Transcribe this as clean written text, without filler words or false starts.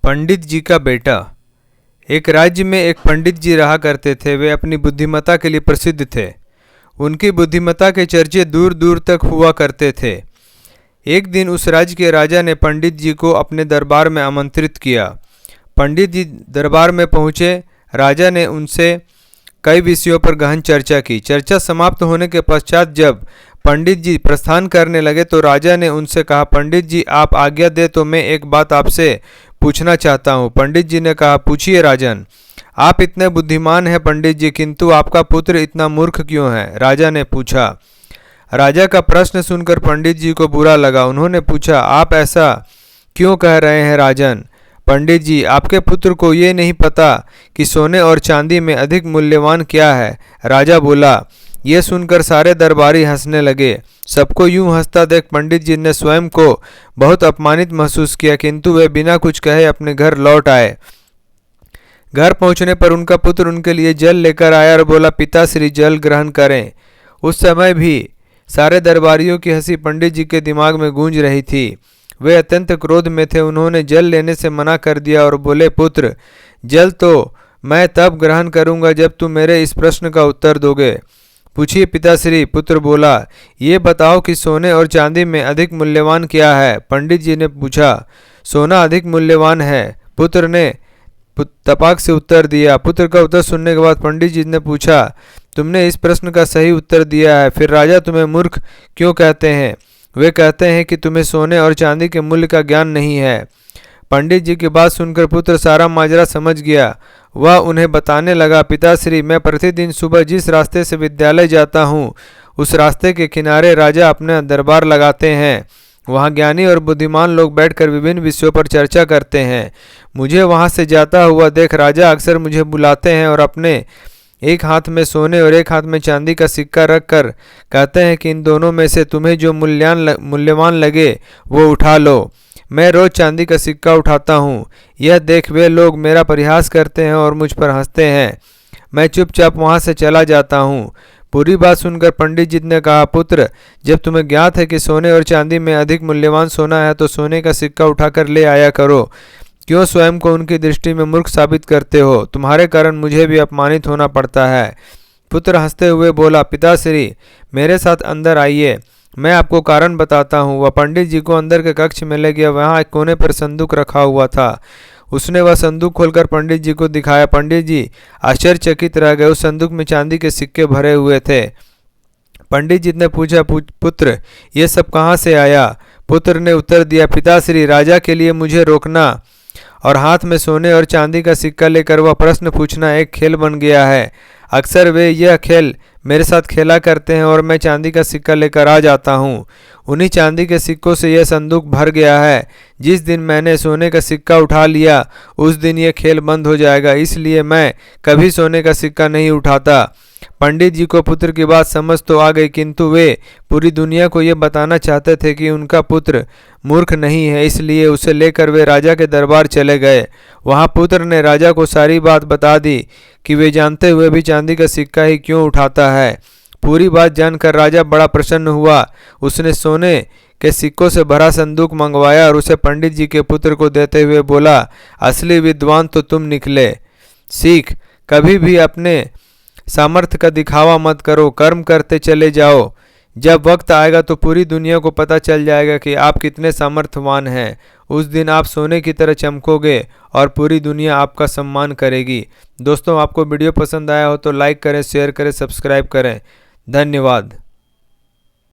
पंडित जी का बेटा। एक राज्य में एक पंडित जी रहा करते थे। वे अपनी बुद्धिमत्ता के लिए प्रसिद्ध थे। उनकी बुद्धिमत्ता के चर्चे दूर दूर तक हुआ करते थे। एक दिन उस राज्य के राजा ने पंडित जी को अपने दरबार में आमंत्रित किया। पंडित जी दरबार में पहुँचे। राजा ने उनसे कई विषयों पर गहन चर्चा की। चर्चा समाप्त होने के पश्चात जब पंडित जी प्रस्थान करने लगे तो राजा ने उनसे कहा, पंडित जी आप आज्ञा दे तो मैं एक बात आपसे पूछना चाहता हूँ। पंडित जी ने कहा, पूछिए राजन। आप इतने बुद्धिमान हैं पंडित जी, किंतु आपका पुत्र इतना मूर्ख क्यों है? राजा ने पूछा। राजा का प्रश्न सुनकर पंडित जी को बुरा लगा। उन्होंने पूछा, आप ऐसा क्यों कह रहे हैं राजन? पंडित जी, आपके पुत्र को ये नहीं पता कि सोने और चांदी में अधिक मूल्यवान क्या है? राजा बोला। ये सुनकर सारे दरबारी हंसने लगे। सबको यूं हंसता देख पंडित जी ने स्वयं को बहुत अपमानित महसूस किया, किंतु वे बिना कुछ कहे अपने घर लौट आए। घर पहुंचने पर उनका पुत्र उनके लिए जल लेकर आया और बोला, पिताश्री जल ग्रहण करें। उस समय भी सारे दरबारियों की हंसी पंडित जी के दिमाग में गूंज रही थी। वे अत्यंत क्रोध में थे। उन्होंने जल लेने से मना कर दिया और बोले, पुत्र जल तो मैं तब ग्रहण करूंगा जब तुम मेरे इस प्रश्न का उत्तर दोगे। पूछिए पिताश्री। पुत्र बोला, ये बताओ कि सोने और चांदी में अधिक मूल्यवान क्या है? पंडित जी ने पूछा। सोना अधिक मूल्यवान है, पुत्र ने तपाक से उत्तर दिया। पुत्र का उत्तर सुनने के बाद पंडित जी ने पूछा, तुमने इस प्रश्न का सही उत्तर दिया है, फिर राजा तुम्हें मूर्ख क्यों कहते हैं? वे कहते हैं कि तुम्हें सोने और चांदी के मूल्य का ज्ञान नहीं है। पंडित जी की बात सुनकर पुत्र सारा माजरा समझ गया। वह उन्हें बताने लगा, पिताश्री मैं प्रतिदिन सुबह जिस रास्ते से विद्यालय जाता हूँ उस रास्ते के किनारे राजा अपना दरबार लगाते हैं। वहाँ ज्ञानी और बुद्धिमान लोग बैठकर विभिन्न विषयों पर चर्चा करते हैं। मुझे वहाँ से जाता हुआ देख राजा अक्सर मुझे बुलाते हैं और अपने एक हाथ में सोने और एक हाथ में चांदी का सिक्का रखकर कहते हैं कि इन दोनों में से तुम्हें जो मूल्यवान लगे वो उठा लो। मैं रोज चांदी का सिक्का उठाता हूँ। यह देख वे लोग मेरा परिहास करते हैं और मुझ पर हंसते हैं। मैं चुपचाप वहाँ से चला जाता हूँ। पूरी बात सुनकर पंडित जी ने कहा, पुत्र जब तुम्हें ज्ञात है कि सोने और चांदी में अधिक मूल्यवान सोना है तो सोने का सिक्का उठाकर ले आया करो। क्यों स्वयं को उनकी दृष्टि में मूर्ख साबित करते हो? तुम्हारे कारण मुझे भी अपमानित होना पड़ता है। पुत्र हंसते हुए बोला, पिताश्री मेरे साथ अंदर आइए, मैं आपको कारण बताता हूँ। वह पंडित जी को अंदर के कक्ष में ले गया। वहाँ एक कोने पर संदूक रखा हुआ था। उसने वह संदूक खोलकर पंडित जी को दिखाया। पंडित जी आश्चर्यचकित रह गए। उस संदूक में चांदी के सिक्के भरे हुए थे। पंडित जी ने पूछा, पुत्र ये सब कहाँ से आया? पुत्र ने उत्तर दिया, पिताश्री राजा के लिए मुझे रोकना और हाथ में सोने और चांदी का सिक्का लेकर वह प्रश्न पूछना एक खेल बन गया है। अक्सर वे यह खेल मेरे साथ खेला करते हैं और मैं चांदी का सिक्का लेकर आ जाता हूँ। उन्हीं चांदी के सिक्कों से यह संदूक भर गया है। जिस दिन मैंने सोने का सिक्का उठा लिया उस दिन यह खेल बंद हो जाएगा, इसलिए मैं कभी सोने का सिक्का नहीं उठाता। पंडित जी को पुत्र की बात समझ तो आ गई, किंतु वे पूरी दुनिया को ये बताना चाहते थे कि उनका पुत्र मूर्ख नहीं है, इसलिए उसे लेकर वे राजा के दरबार चले गए। वहाँ पुत्र ने राजा को सारी बात बता दी कि वे जानते हुए भी चांदी का सिक्का ही क्यों उठाता है। पूरी बात जानकर राजा बड़ा प्रसन्न हुआ। उसने सोने के सिक्कों से भरा संदूक मंगवाया और उसे पंडित जी के पुत्र को देते हुए बोला, असली विद्वान तो तुम निकले। सीख, कभी भी अपने सामर्थ्य का दिखावा मत करो, कर्म करते चले जाओ। जब वक्त आएगा तो पूरी दुनिया को पता चल जाएगा कि आप कितने सामर्थ्यवान हैं। उस दिन आप सोने की तरह चमकोगे और पूरी दुनिया आपका सम्मान करेगी। दोस्तों, आपको वीडियो पसंद आया हो तो लाइक करें, शेयर करें, सब्सक्राइब करें। धन्यवाद।